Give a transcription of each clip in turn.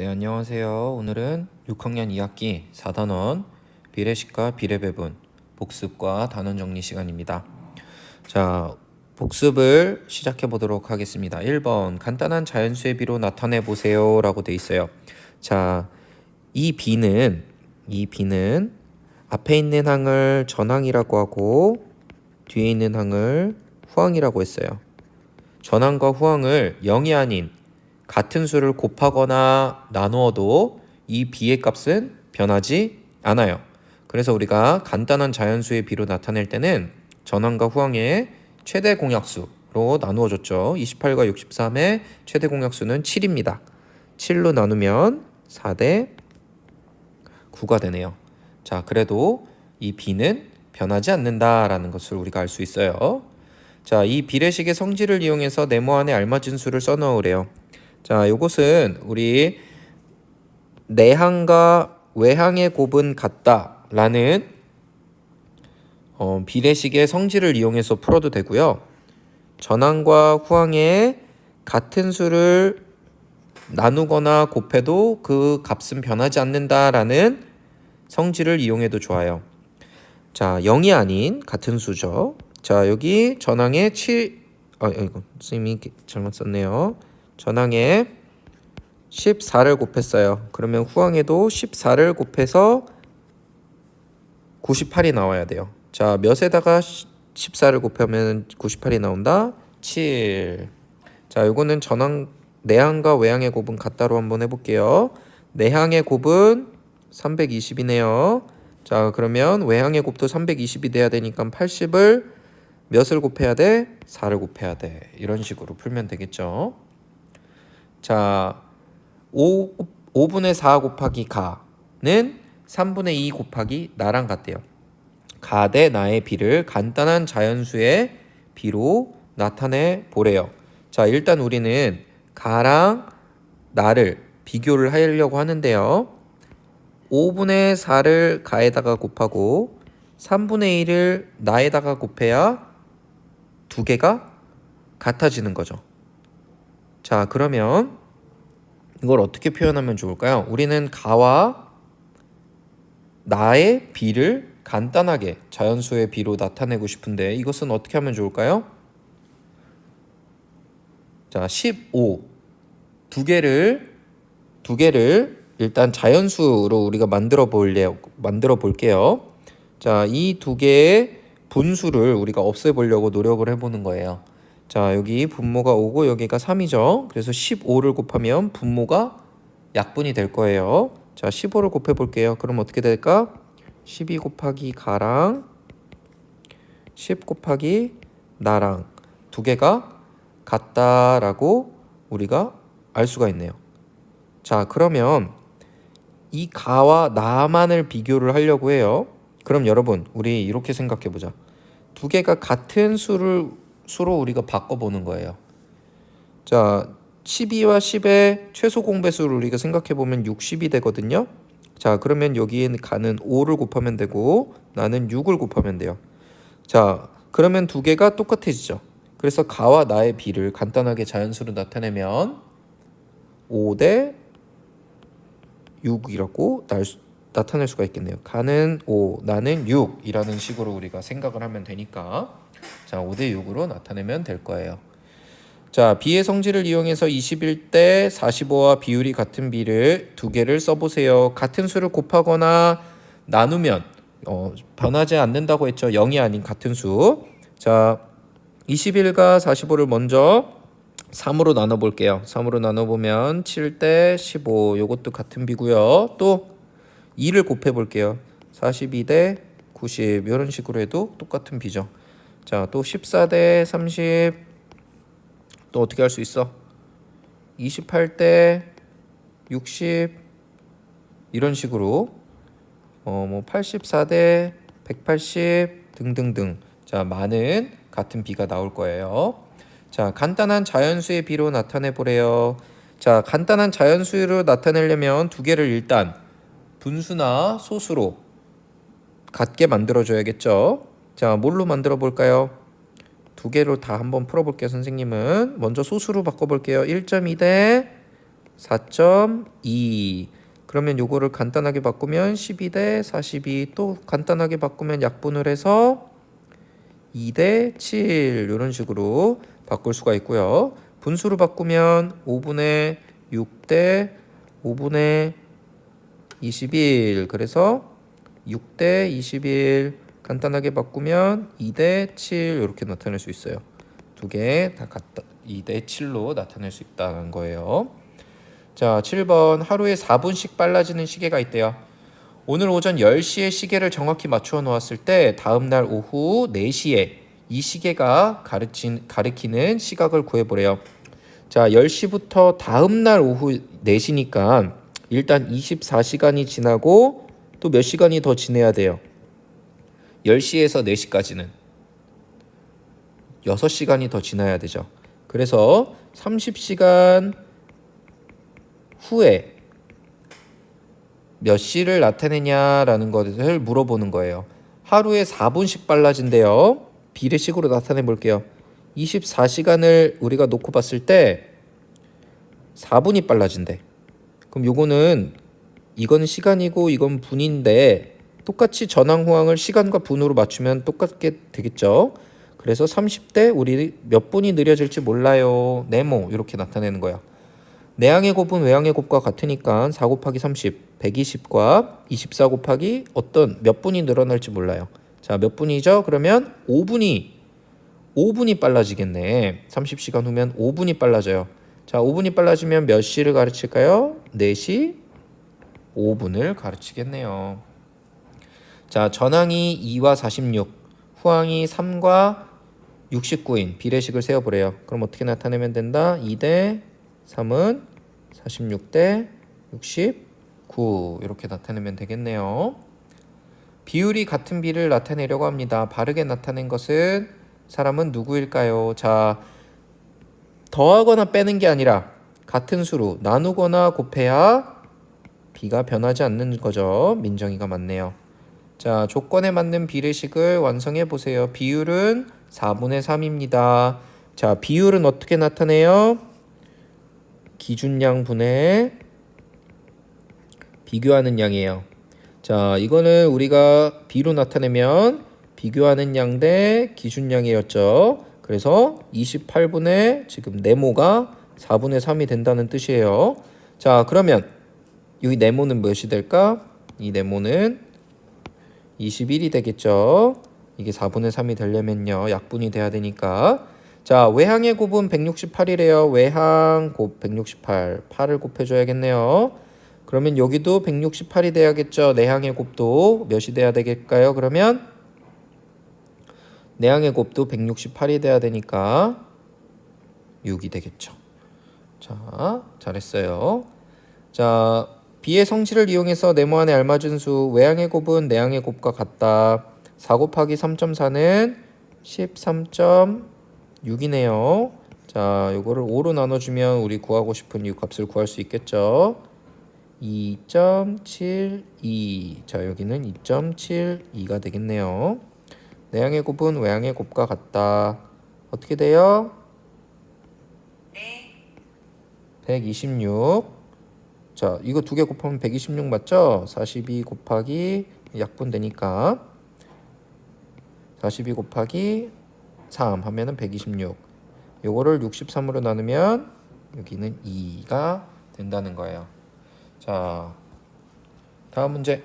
네, 안녕하세요. 오늘은 6학년 2학기 4단원 비례식과 비례배분 복습과 단원 정리 시간입니다. 자, 복습을 시작해 보도록 하겠습니다. 1번 간단한 자연수의 비로 나타내 보세요 라고 돼 있어요. 자, 이 B는 앞에 있는 항을 전항이라고 하고 뒤에 있는 항을 후항이라고 했어요. 전항과 후항을 0이 아닌 같은 수를 곱하거나 나누어도 이 B의 값은 변하지 않아요. 그래서 우리가 간단한 자연수의 비로 나타낼 때는 전항과 후항의 최대 공약수로 나누어줬죠. 28과 63의 최대 공약수는 7입니다. 7로 나누면 4대 9가 되네요. 자, 그래도 이 B는 변하지 않는다라는 것을 우리가 알 수 있어요. 자, 이 비례식의 성질을 이용해서 네모 안에 알맞은 수를 써넣으래요. 자, 요것은 우리 내항과 외항의 곱은 같다라는 비례식의 성질을 이용해서 풀어도 되고요. 전항과 후항의 같은 수를 나누거나 곱해도 그 값은 변하지 않는다라는 성질을 이용해도 좋아요. 자, 0이 아닌 같은 수죠. 자, 여기 전항에 7, 이거 선생님이 잘못 썼네요. 전항에 14를 곱했어요. 그러면 후항에도 14를 곱해서 98이 나와야 돼요. 자, 몇에다가 14를 곱하면 98이 나온다? 7. 자, 요거는 내항과 외항의 곱은 같다로 한번 해볼게요. 내항의 곱은 320이네요. 자, 그러면 외항의 곱도 320이 돼야 되니까 80을 몇을 곱해야 돼? 4를 곱해야 돼. 이런 식으로 풀면 되겠죠. 자, 5분의 4 곱하기 가는 3분의 2 곱하기 나랑 같대요. 가 대 나의 비를 간단한 자연수의 비로 나타내 보래요. 자, 일단 우리는 가랑 나를 비교를 하려고 하는데요. 5분의 4를 가에다가 곱하고 3분의 1을 나에다가 곱해야 두 개가 같아지는 거죠. 자, 그러면 이걸 어떻게 표현하면 좋을까요? 우리는 가와 나의 비를 간단하게 자연수의 비로 나타내고 싶은데 이것은 어떻게 하면 좋을까요? 자, 15 두 개를 일단 자연수로 우리가 만들어 볼게요. 자, 이 두 개의 분수를 우리가 없애보려고 노력을 해보는 거예요. 자, 여기 분모가 5고 여기가 3이죠. 그래서 15를 곱하면 분모가 약분이 될 거예요. 자, 15를 곱해 볼게요. 그럼 어떻게 될까? 12 곱하기 가랑 10 곱하기 나랑 두 개가 같다라고 우리가 알 수가 있네요. 자, 그러면 이 가와 나만을 비교를 하려고 해요. 그럼 여러분, 우리 이렇게 생각해 보자. 두 개가 같은 수로 우리가 바꿔보는 거예요. 자, 12와 10의 최소 공배수를 우리가 생각해 보면 60이 되거든요. 자, 그러면 여기에 가는 5를 곱하면 되고 나는 6을 곱하면 돼요. 자, 그러면 두 개가 똑같아지죠. 그래서 가와 나의 비를 간단하게 자연수로 나타내면 5 대 6이라고 나타낼 수가 있겠네요. 가는 5, 나는 6이라는 식으로 우리가 생각을 하면 되니까 자, 5 대 6으로 나타내면 될 거예요. 자, B의 성질을 이용해서 21대 45와 비율이 같은 B를 두 개를 써보세요. 같은 수를 곱하거나 나누면 변하지 않는다고 했죠. 0이 아닌 같은 수. 자, 21과 45를 먼저 3으로 나눠볼게요. 3으로 나눠보면 7대 15. 요것도 같은 B고요. 또 2를 곱해볼게요. 42대 90. 이런 식으로 해도 똑같은 B죠. 자, 또 14대 30. 또 어떻게 할 수 있어? 28대 60 이런 식으로 84대 180 등등등. 자, 많은 같은 B가 나올 거예요. 자, 간단한 자연수의 B로 나타내 보래요. 자, 간단한 자연수로 나타내려면 두 개를 일단 분수나 소수로 같게 만들어 줘야겠죠. 자, 뭘로 만들어 볼까요? 두 개로 다 한번 풀어볼게요. 선생님은 먼저 소수로 바꿔볼게요. 1.2 대 4.2. 그러면 요거를 간단하게 바꾸면 12대 42. 또 간단하게 바꾸면 약분을 해서 2대 7. 이런 식으로 바꿀 수가 있고요. 분수로 바꾸면 5분의 6대 5분의 21. 그래서 6대 21. 간단하게 바꾸면 2대 7 이렇게 나타낼 수 있어요. 두 개 다 같다. 2대 7로 나타낼 수 있다는 거예요. 자, 7번. 하루에 4분씩 빨라지는 시계가 있대요. 오늘 오전 10시에 시계를 정확히 맞추어 놓았을 때 다음 날 오후 4시에 이 시계가 가리키는 시각을 구해보래요. 자, 10시부터 다음 날 오후 4시니까 일단 24시간이 지나고 또 몇 시간이 더 지내야 돼요. 10시에서 4시까지는 6시간이 더 지나야 되죠. 그래서 30시간 후에 몇 시를 나타내냐라는 것을 물어보는 거예요. 하루에 4분씩 빨라진대요. 비례식으로 나타내 볼게요. 24시간을 우리가 놓고 봤을 때 4분이 빨라진대. 그럼 요거는 이건 시간이고 이건 분인데 똑같이 전항 호항을 시간과 분으로 맞추면 똑같게 되겠죠. 그래서 30대 우리 몇 분이 느려질지 몰라요. 네모 이렇게 나타내는 거야. 내항의 곱은 외항의 곱과 같으니까 4 곱하기 30, 120과 24 곱하기 어떤 몇 분이 늘어날지 몰라요. 자, 몇 분이죠? 그러면 5분이 빨라지겠네. 30시간 후면 5분이 빨라져요. 자, 5분이 빨라지면 몇 시를 가르칠까요? 4시 5분을 가르치겠네요. 자, 전항이 2와 46, 후항이 3과 69인 비례식을 세어보래요. 그럼 어떻게 나타내면 된다? 2대 3은 46대 69 이렇게 나타내면 되겠네요. 비율이 같은 비를 나타내려고 합니다. 바르게 나타낸 것은 사람은 누구일까요? 자, 더하거나 빼는 게 아니라 같은 수로 나누거나 곱해야 비가 변하지 않는 거죠. 민정이가 맞네요. 자, 조건에 맞는 비례식을 완성해 보세요. 비율은 4분의 3입니다. 자, 비율은 어떻게 나타내요? 기준양 분의 비교하는 양이에요. 자, 이거는 우리가 비로 나타내면 비교하는 양 대 기준양이었죠. 그래서 28분의 지금 네모가 4분의 3이 된다는 뜻이에요. 자, 그러면 여기 네모는 몇이 될까? 이 네모는 21이 되겠죠. 이게 4분의 3이 되려면요. 약분이 돼야 되니까. 자, 외항의 곱은 168이래요. 외항 곱 168. 8을 곱해줘야겠네요. 그러면 여기도 168이 돼야겠죠. 내항의 곱도 몇이 돼야 되겠까요? 그러면 내항의 곱도 168이 돼야 되니까 6이 되겠죠. 자, 잘했어요. 자, 비의 성질을 이용해서 네모 안에 알맞은 수 외항의 곱은 내항의 곱과 같다. 4 곱하기 3.4는 13.6이네요. 자, 요거를 5로 나눠주면 우리 구하고 싶은 이 값을 구할 수 있겠죠. 2.72. 자, 여기는 2.72가 되겠네요. 내항의 곱은 외항의 곱과 같다. 어떻게 돼요? 126. 자, 이거 두 개 곱하면 126 맞죠? 42 곱하기 약분되니까 42 곱하기 3 하면은 126. 요거를 63으로 나누면 여기는 2가 된다는 거예요. 자, 다음 문제.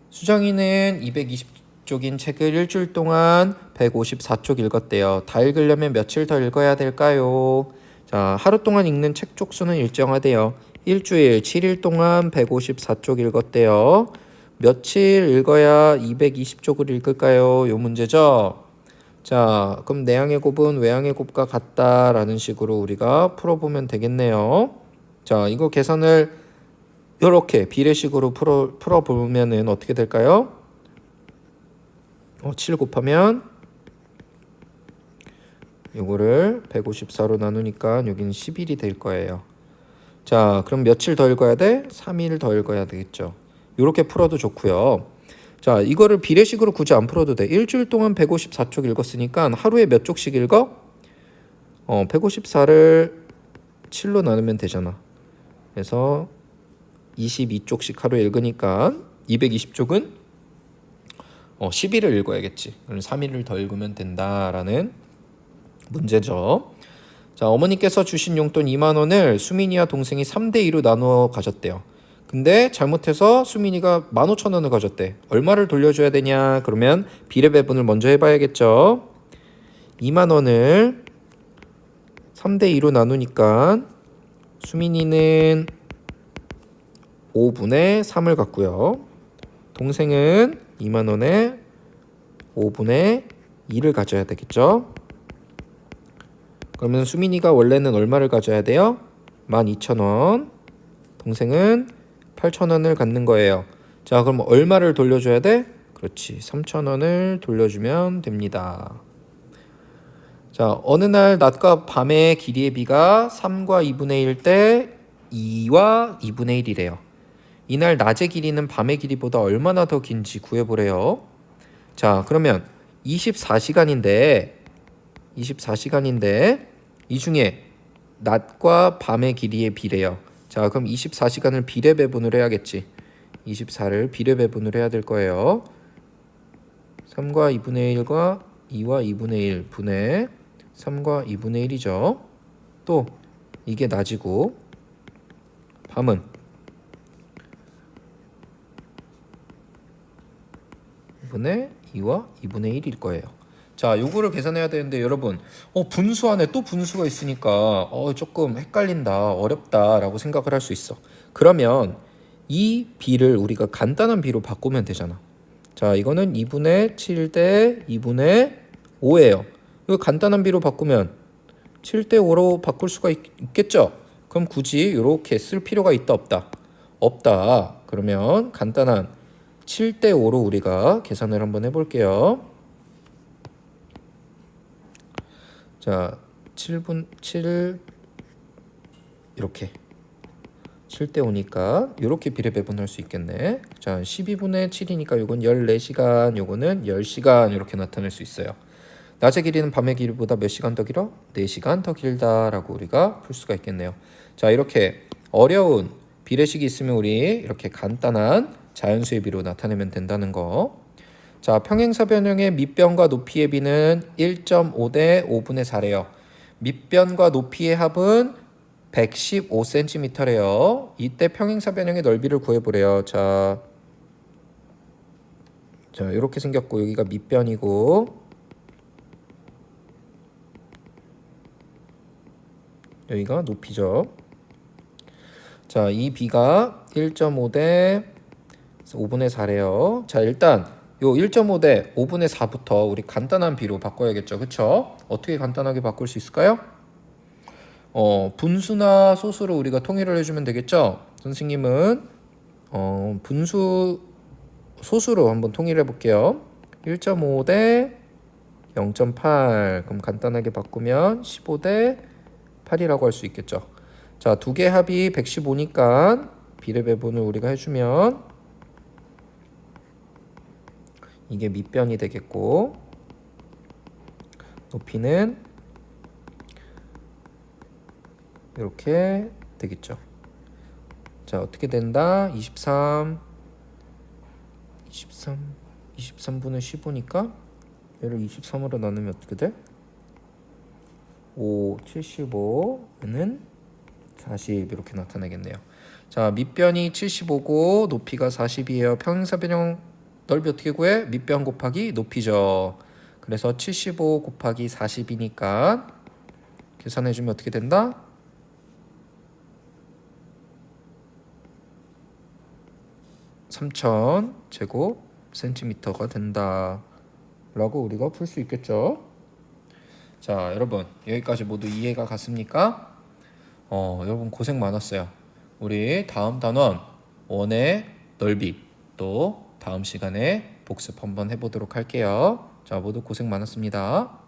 수정이는 220쪽인 책을 일주일 동안 154쪽 읽었대요. 다 읽으려면 며칠 더 읽어야 될까요? 자, 하루 동안 읽는 책 쪽수는 일정하대요. 일주일 7일 동안 154쪽 읽었대요. 며칠 읽어야 220쪽을 읽을까요? 요 문제죠. 자, 그럼 내항의 곱은 외항의 곱과 같다라는 식으로 우리가 풀어보면 되겠네요. 자, 이거 계산을 이렇게 비례식으로 풀어보면은 어떻게 될까요? 7 곱하면 이거를 154로 나누니까 여기는 11이 될 거예요. 자, 그럼 며칠 더 읽어야 돼? 3일 더 읽어야 되겠죠. 이렇게 풀어도 좋고요. 자, 이거를 비례식으로 굳이 안 풀어도 돼. 일주일 동안 154쪽 읽었으니까 하루에 몇 쪽씩 읽어? 154를 7로 나누면 되잖아. 그래서 22쪽씩 하루 읽으니까 220쪽은 11을 읽어야겠지. 그럼 3일을 더 읽으면 된다라는 문제죠. 자, 어머니께서 주신 용돈 2만 원을 수민이와 동생이 3대 2로 나누어 가졌대요. 근데 잘못해서 수민이가 15,000원을 가졌대. 얼마를 돌려줘야 되냐? 그러면 비례 배분을 먼저 해봐야겠죠. 2만 원을 3대 2로 나누니까 수민이는 5분의 3을 갖고요. 동생은 2만 원에 5분의 2를 가져야 되겠죠. 그러면 수민이가 원래는 얼마를 가져야 돼요? 12,000원. 동생은 8,000원을 갖는 거예요. 자, 그럼 얼마를 돌려줘야 돼? 그렇지, 3,000원을 돌려주면 됩니다. 자, 어느 날 낮과 밤의 길이의 비가 3과 2분의 1 때 2와 2분의 1이래요. 이날 낮의 길이는 밤의 길이보다 얼마나 더 긴지 구해보래요. 자, 그러면 24시간인데 이 중에 낮과 밤의 길이의 비례요. 자, 그럼 24시간을 비례 배분을 해야겠지. 24를 비례 배분을 해야 될 거예요. 3과 2분의 1과 2와 2분의 1 분의 3과 2분의 1이죠. 또 이게 낮이고 밤은 2분의 2와 2분의 1일 거예요. 자, 요거를 계산해야 되는데 여러분, 분수 안에 또 분수가 있으니까 조금 헷갈린다, 어렵다라고 생각을 할 수 있어. 그러면 이 비를 우리가 간단한 비로 바꾸면 되잖아. 자, 이거는 2분의 7 대 2분의 5예요. 이거 간단한 비로 바꾸면 7 대 5로 바꿀 수가 있겠죠? 그럼 굳이 이렇게 쓸 필요가 있다, 없다? 없다. 그러면 간단한 7 대 5로 우리가 계산을 한번 해볼게요. 자, 7 이렇게 7 대 5니까 이렇게 비례 배분할 수 있겠네. 자, 12분의 7이니까 이건 14시간, 요거는 10시간 이렇게 나타낼 수 있어요. 낮의 길이는 밤의 길이보다 몇 시간 더 길어? 4시간 더 길다라고 우리가 풀 수가 있겠네요. 자, 이렇게 어려운 비례식이 있으면 우리 이렇게 간단한 자연수의 비로 나타내면 된다는 거. 자, 평행사 변형의 밑변과 높이의 비는 1.5 대 5분의 4래요. 밑변과 높이의 합은 115cm래요. 이때 평행사 변형의 넓이를 구해보래요. 자, 이렇게 생겼고 여기가 밑변이고 여기가 높이죠. 자, 이 비가 1.5 대 5분의 4래요. 자, 일단 요 1.5 대 5분의 4부터 우리 간단한 비로 바꿔야겠죠. 그쵸? 어떻게 간단하게 바꿀 수 있을까요? 분수나 소수로 우리가 통일을 해주면 되겠죠. 선생님은 분수 소수로 한번 통일해 볼게요. 1.5 대 0.8 그럼 간단하게 바꾸면 15 대 8이라고 할 수 있겠죠. 자, 두 개 합이 115니까 비례 배분을 우리가 해주면 이게 밑변이 되겠고 높이는 이렇게 되겠죠. 자, 어떻게 된다? 23분의 15니까 얘를 23으로 나누면 어떻게 돼? 5, 75는 40 이렇게 나타나겠네요. 자, 밑변이 75고 높이가 40이에요. 평행사 변형 넓이 어떻게 구해? 밑변 곱하기 높이죠. 그래서 75 곱하기 40이니까 계산해주면 어떻게 된다? 3000 제곱 센티미터가 된다 라고 우리가 풀 수 있겠죠. 자, 여러분 여기까지 모두 이해가 갔습니까? 여러분 고생 많았어요. 우리 다음 단원 원의 넓이 또 다음 시간에 복습 한번 해보도록 할게요. 자, 모두 고생 많았습니다.